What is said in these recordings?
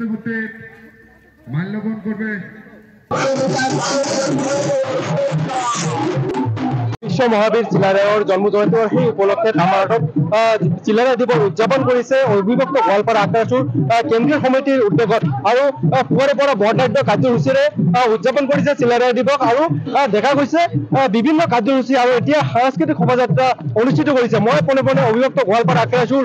কৰতে মাল্যবন কৰবে বিশ্ব মহাবীৰ চিলাৰায়ৰ জন্মজয়ন্তীৰ সেই উপলক্ষে ধামাৰাটত চিলাৰায় দিৱস উদযাপন কৰিছে অবিভক্ত গোৱালপাৰা আখৰাসুৰ কেন্দ্ৰীয় সমিতিৰ উদ্যোগত আৰু পুৱাৰে পৰা বৰ্ণাঢ্য কাৰ্যসূচীৰে উদযাপন কৰিছে চিলাৰায় দিৱস আৰু দেখা গৈছে বিভিন্ন কাৰ্যসূচী আৰু এতিয়া সাংস্কৃতিক শোভাযাত্ৰা অনুষ্ঠিত কৰিছে। মই পোনে পোনে অবিভক্ত গোৱালপাৰা আখৰাসুৰ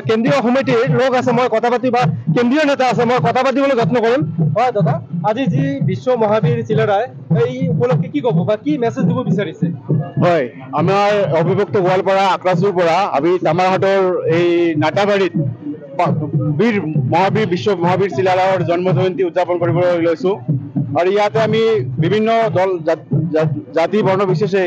কেন্দ্ৰীয় সমিতিৰ লোক আছে, মই কথা পাতি বা কেন্দ্ৰীয় নেতা আছে, মই কথা পাতিবলৈ যত্ন কৰিম। হয় দাদা, আজি যি বিশ্ব মহাবীৰ চিলাৰায় এই উপলক্ষে কি ক'ব বা কি মেছেজ দিব বিচাৰিছে? হয়, আমাৰ অবিভক্ত গোৱালপাৰা আখৰাসুৰ পৰা আমি ধামাৰাহাটৰ এই নাটাবাৰীত বীৰ মহাবীৰ বিশ্ব মহাবীৰ চিলাৰায়ৰ জন্ম জয়ন্তী উদযাপন কৰিবলৈ লৈছোঁ আৰু ইয়াতে আমি বিভিন্ন দল জাতি বৰ্ণ বিশেষে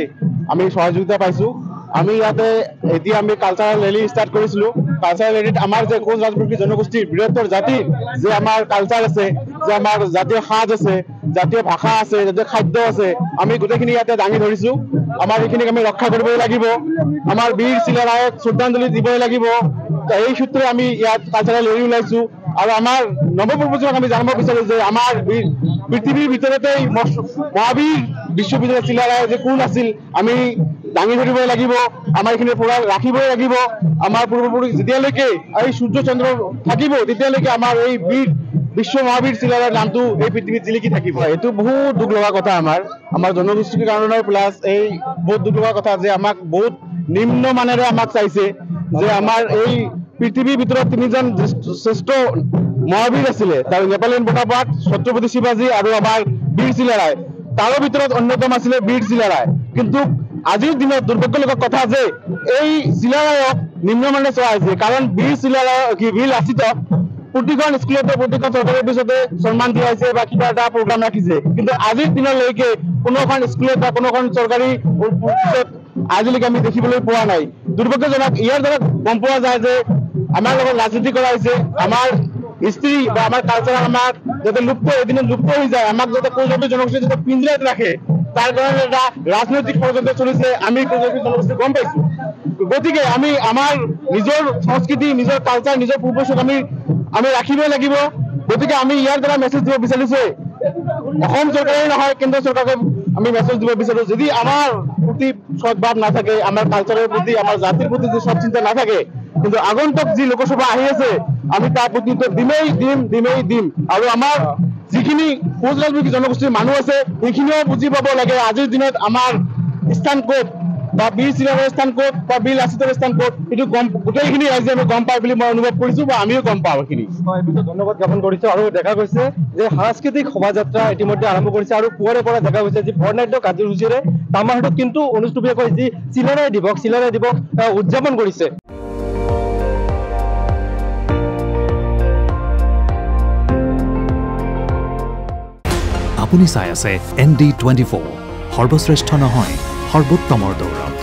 আমি সহযোগিতা পাইছোঁ। আমি ইয়াতে এতিয়া আমি কালচাৰেল ৰেলী ষ্টাৰ্ট কৰিছিলোঁ। কালচাৰেল ৰেলীত আমাৰ যে কোচ ৰাজবংশী জনগোষ্ঠীৰ বৃহত্তৰ জাতিৰ যে আমাৰ কালচাৰ আছে, যে আমাৰ জাতীয় সাজ আছে, জাতীয় ভাষা আছে, জাতীয় খাদ্য আছে, আমি গোটেইখিনি ইয়াতে দাঙি ধৰিছোঁ। আমাৰ এইখিনিক আমি ৰক্ষা কৰিবই লাগিব, আমাৰ বীৰ চিলাৰায়ক শ্ৰদ্ধাঞ্জলি দিবই লাগিব। এই সূত্ৰে আমি ইয়াত কালচাৰেল ৰেলী ওলাইছোঁ আৰু আমাৰ নৱপ্ৰজন্মক আমি জানিব বিচাৰোঁ যে আমাৰ পৃথিৱীৰ ভিতৰতেই মহাবীৰ বিশ্ববিদ্যালয় চিলাৰায় যে কোন আছিল আমি দাঙি ধৰিবই লাগিব, আমাৰ এইখিনি পুৰা ৰাখিবই লাগিব। আমাৰ পূৰ্বপুৰুষ যেতিয়ালৈকে এই সূৰ্য চন্দ্ৰ থাকিব তেতিয়ালৈকে আমাৰ এই বীৰ বিশ্ব মহাবীৰ চিলাৰায়ৰ নামটো এই পৃথিৱীত জিলিকি থাকিব। এইটো বহুত দুখ লগা কথা আমাৰ জনগোষ্ঠীৰ কাৰণে, প্লাছ এই বহুত দুখ লগা কথা যে আমাক বহুত নিম্ন মানেৰে আমাক চাইছে, যে আমাৰ এই পৃথিৱীৰ ভিতৰত তিনিজন শ্ৰেষ্ঠ মহাবীৰ আছিলে, তাৰ নেপোলিয়ন বনাপাৰ্ট, ছত্ৰপতি শিৱাজী আৰু আমাৰ বীৰ চিলাৰায়, তাৰো ভিতৰত অন্যতম আছিলে বীৰ চিলাৰায়। কিন্তু আজিৰ দিনত দুৰ্ভাগ্যজনক কথা যে এই চিলাৰায়ক নিম্নমানে চোৱা হৈছে, কাৰণ বীৰ চিলাৰায় বীৰ লাচিত প্ৰতিখন স্কুলতে প্ৰতিখন চৰকাৰী অফিচতে সন্মান দিয়া হৈছে বা কিবা এটা প্ৰগ্ৰাম ৰাখিছে, কিন্তু আজিৰ দিনলৈকে কোনোখন স্কুলত বা কোনোখন চৰকাৰী অফিচত আজিলৈকে আমি দেখিবলৈ পোৱা নাই। দুৰ্ভাগ্যজনক। ইয়াৰ দ্বাৰা গম পোৱা যায় যে আমাৰ লগত ৰাজনীতি কৰা হৈছে, আমাৰ হিষ্ট্ৰী বা আমাৰ কালচাৰ আমাক যাতে এদিনত লুপ্ত হৈ যায়, আমাক যাতে কোচ ৰাজবংশী জনগোষ্ঠী যাতে পিঞ্জৰাত ৰাখে, তাৰ কাৰণে এটা ৰাজনৈতিক ষড়যন্ত্ৰ চলিছে, আমি কোচ ৰাজবংশী জনগোষ্ঠী গম পাইছোঁ। গতিকে আমি আমাৰ নিজৰ সংস্কৃতি, নিজৰ কালচাৰ, নিজৰ পূৰ্বপুৰুষক আমি ৰাখিবই লাগিব। গতিকে আমি ইয়াৰ দ্বাৰা মেছেজ দিব বিচাৰিছোঁ, অসম চৰকাৰে নহয় কেন্দ্ৰ চৰকাৰকে আমি মেছেজ দিব বিচাৰোঁ, যদি আমাৰ প্ৰতি সদ্ভাৱ নাথাকে, আমাৰ কালচাৰৰ প্ৰতি, আমাৰ জাতিৰ প্ৰতি যদি সৎ চিন্তা নাথাকে, কিন্তু আগন্তুক যি লোকসভা আহি আছে আমি তাৰ প্ৰতি দিমেই দিম। আৰু আমাৰ যিখিনি কোচ ৰাজবংশী জনগোষ্ঠীৰ মানুহ আছে সেইখিনিও বুজি পাব লাগে আজিৰ দিনত আমাৰ স্থান ক'ত, বা বীৰ চিলাৰায়ৰ স্থান ক'ত বা বীৰ লাচিতৰ স্থান ক'ত, এইটো গোটেইখিনি ৰাইজে আমি গম পাই বুলি মই অনুভৱ কৰিছোঁ বা আমিও গম পাওঁ এইখিনি। ধন্যবাদ জ্ঞাপন কৰিছোঁ। আৰু দেখা গৈছে যে সাংস্কৃতিক শোভাযাত্ৰা ইতিমধ্যে আৰম্ভ কৰিছে আৰু পুৱাৰে পৰা দেখা গৈছে যে বৰ্ণাঢ্য কাৰ্যসূচীৰে ধামাৰাটত কিন্তু অনুষ্ঠুপীয়াকৈ যি চিলাৰায় দিৱস উদযাপন কৰিছে। আপুনি চাই আছে ND24, সৰ্বশ্ৰেষ্ঠ নহয় সৰ্বোত্তমৰ দৌৰ।